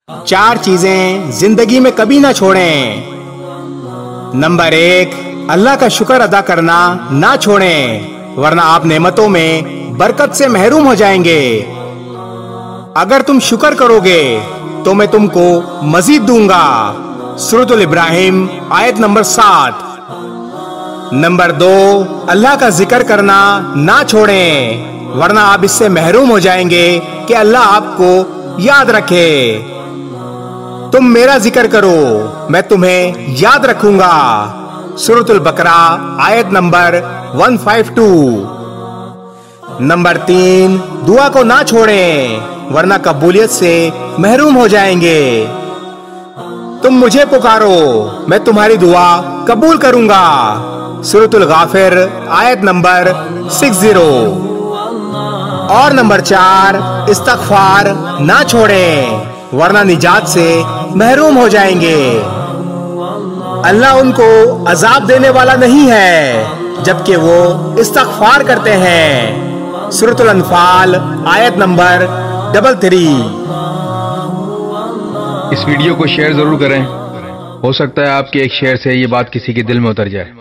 4 चीजें जिंदगी में कभी ना छोड़ें। नंबर 1, अल्लाह का शुक्र अदा करना ना छोड़ें, वरना आप नेमतों में बरकत से महरूम हो जाएंगे। अगर तुम शुक्र करोगे तो मैं तुमको मजीद दूंगा। सूरतुल इब्राहिम आयत नंबर 7। नंबर 2, अल्लाह का जिक्र करना ना छोड़ें, वरना आप इससे महरूम हो जाएंगे कि अल्लाह आपको याद रखे। तुम मेरा जिक्र करो, मैं तुम्हें याद रखूंगा। सूरतुल बकरा आयत नंबर 152। नंबर 3, दुआ को ना छोड़ें, वरना कबूलियत से महरूम हो जाएंगे। तुम मुझे पुकारो, मैं तुम्हारी दुआ कबूल करूंगा। सूरतुल गाफिर आयत नंबर 60। और नंबर 4, इस्तगफार ना छोड़ें, वरना निजात से महरूम हो जाएंगे। अल्लाह उनको अजाब देने वाला नहीं है जबकि वो इस्तगफार करते हैं। सूरतुल अनफाल आयत नंबर 33। इस वीडियो को शेयर जरूर करें, हो सकता है आपके एक शेयर से ये बात किसी के दिल में उतर जाए।